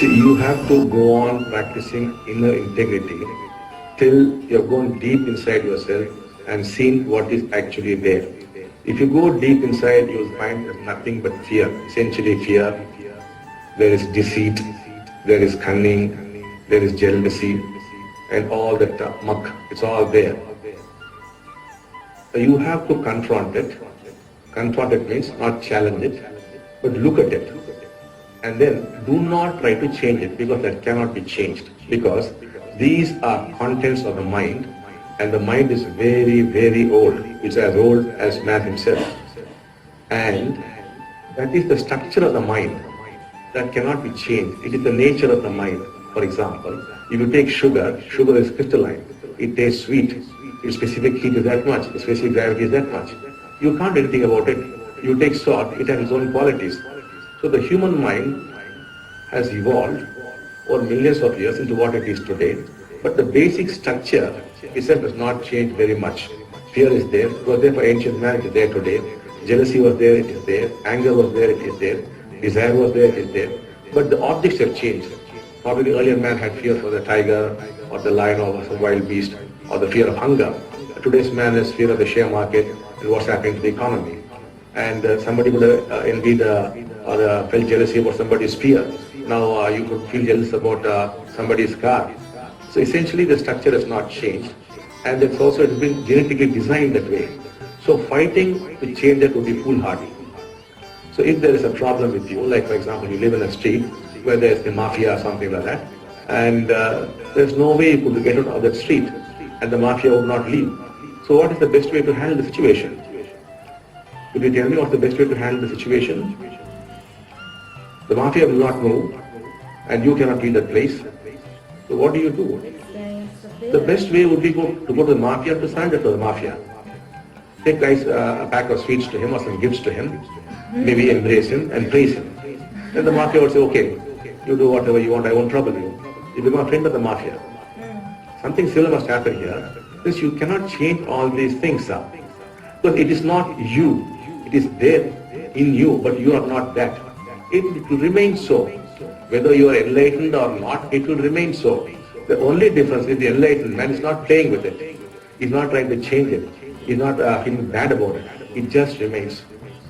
See, you have to go on practicing inner integrity till you've gone deep inside yourself and seen what is actually there. If you go deep inside, you'll find there's nothing but fear, essentially fear. There is deceit, there is cunning, there is jealousy, and all that muck, it's all there. So you have to confront it. Confront it means not challenge it, but look at it. And then do not try to change it, because that cannot be changed. Because these are contents of the mind, and the mind is very, very old. It's as old as man himself. And that is the structure of the mind. That cannot be changed. It is the nature of the mind. For example, if you take sugar, sugar is crystalline. It tastes sweet. Its specific heat is that much. Its specific gravity is that much. You can't do anything about it. You take salt, it has its own qualities. So the human mind has evolved over millions of years into what it is today. But the basic structure itself has not changed very much. Fear is there. It was there for ancient man, it is there today. Jealousy was there, it is there. Anger was there, it is there. Desire was there, it is there. But the objects have changed. Probably earlier man had fear for the tiger or the lion or some wild beast or the fear of hunger. Today's man has fear of the share market and what's happening to the economy. And somebody would have envied or felt jealousy about somebody's fear. Now you could feel jealous about somebody's car. So essentially the structure has not changed, and it's also been genetically designed that way. So fighting to change that would be foolhardy. So if there is a problem with you, like for example you live in a street where there's the mafia or something like that, and there's no way you could get out of that street, and the mafia would not leave. So what is the best way to handle the situation? Could you tell me what's the best way to handle the situation? The mafia will not move, and you cannot leave that place. So what do? The best way would be to go to the mafia, to surrender to the mafia. Take a pack of sweets to him or some gifts to him, maybe embrace him and praise him. Then the mafia would say, okay, you do whatever you want, I won't trouble you. You become a friend of the mafia. Something similar must happen here, because you cannot change all these things. Because it is not you, it is there in you, but you are not that. It will remain so. Whether you are enlightened or not, it will remain so. The only difference is the enlightened man is not playing with it. He's not trying to change it. He's not feeling bad about it. It just remains.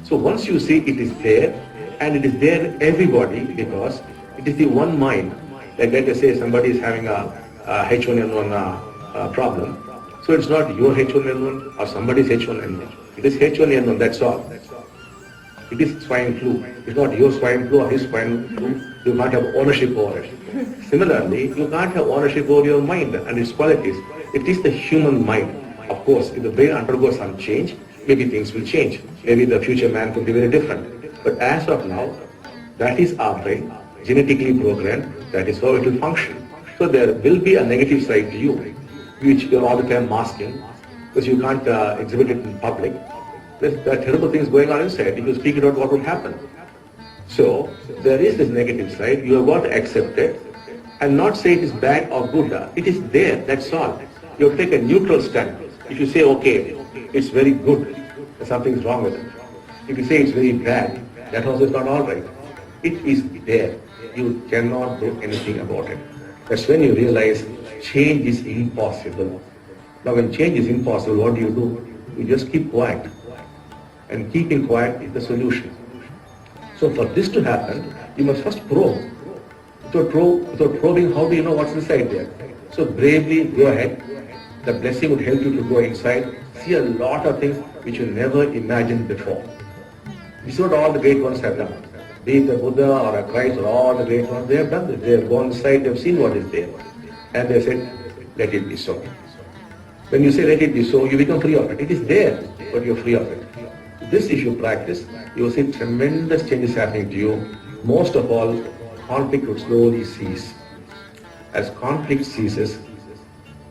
So once you see it is there, and it is there in everybody, because it is the one mind. Like let us say somebody is having a H1N1 problem. So it's not your H1N1 or somebody's H1N1. It is H1N1, that's all. It is swine flu. It's not your swine flu or his swine flu. You can't have ownership over it. Similarly, you can't have ownership over your mind and its qualities. It is the human mind. Of course, if the brain undergoes some change, maybe things will change. Maybe the future man could be very different. But as of now, that is our brain, genetically programmed. That is how it will function. So there will be a negative side to you, which you're all the time masking, because you can't exhibit it in public. There are terrible things going on inside. If you speak it out, what will happen? So there is this negative side. You have got to accept it and not say it is bad or good. It is there, that's all. You have to take a neutral stand. If you say, okay, it's very good, something is wrong with it. If you say it's very bad, that also is not all right. It is there. You cannot do anything about it. That's when you realize change is impossible. Now when change is impossible, what do? You just keep quiet. And keeping quiet is the solution. So for this to happen, you must first probe. Without probing, how do you know what's inside there? So bravely go ahead. The blessing would help you to go inside, see a lot of things which you never imagined before. This is what all the great ones have done. Be it a Buddha or a Christ or all the great ones, they have done this. They have gone inside, they have seen what is there. And they said, let it be so. When you say let it be so, you become free of it. It is there, but you're free of it. This if you practice, you will see tremendous changes happening to you. Most of all, conflict will slowly cease. As conflict ceases,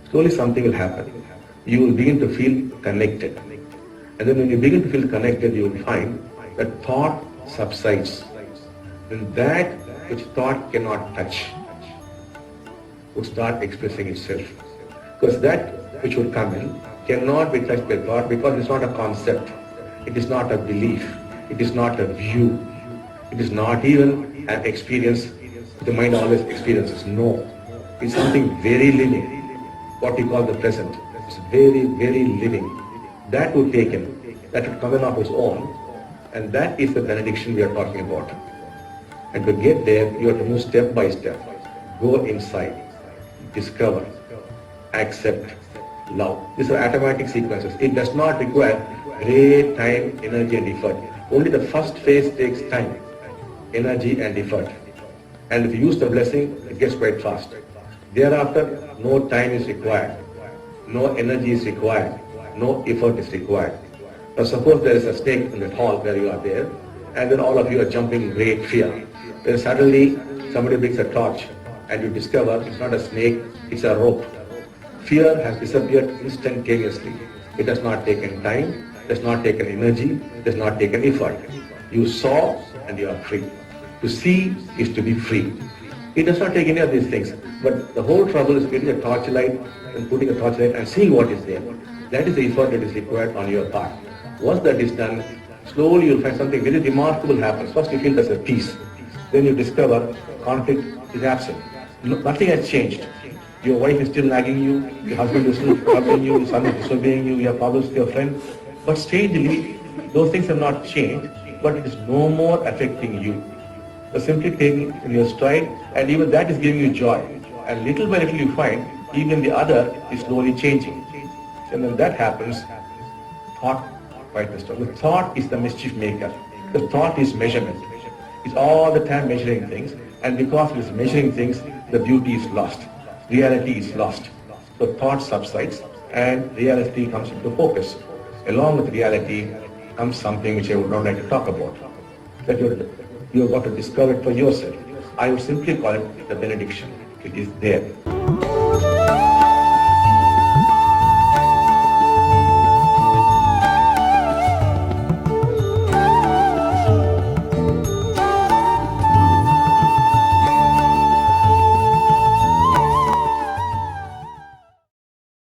slowly something will happen. You will begin to feel connected. And then when you begin to feel connected, you will find that thought subsides. And that which thought cannot touch would start expressing itself. Because that which would come in cannot be touched by thought, because it's not a concept. It is not a belief. It is not a view. It is not even an experience The mind always experiences. No. It's something very living. What we call the present. It's very, very living. That would take in. That would come in of its own. And that is the benediction we are talking about. And to get there, you have to move step by step. Go inside. Discover. Accept. Love. These are automatic sequences. It does not require great time, energy and effort. Only the first phase takes time, energy and effort. And if you use the blessing, it gets quite fast. Thereafter, no time is required, no energy is required, no effort is required. Now suppose there is a snake in the hall where you are there, and then all of you are jumping in great fear. Then suddenly somebody brings a torch and you discover it's not a snake, it's a rope. Fear has disappeared instantaneously. It has not taken time, does not take energy, does not take effort. You saw and you are free. To see is to be free. It does not take any of these things. But the whole trouble is getting a torchlight and putting a torchlight and seeing what is there. That is the effort that is required on your part. Once that is done, slowly you'll find something very remarkable happens. First you feel there's a peace. Then you discover conflict is absent. Nothing has changed. Your wife is still nagging you, your husband is still troubling you, your son is disobeying you, you have problems with your friend. But strangely, those things have not changed, but it is no more affecting you. You're simply taking in your stride, and even that is giving you joy. And little by little you find, even the other is slowly changing. And when that happens, thought quite the story. The thought is the mischief maker. The thought is measurement. It's all the time measuring things, and because it is measuring things, the beauty is lost. Reality is lost. So thought subsides, and reality comes into focus. Along with reality comes something which I would not like to talk about. That you have got to discover it for yourself. I would simply call it the benediction. It is there.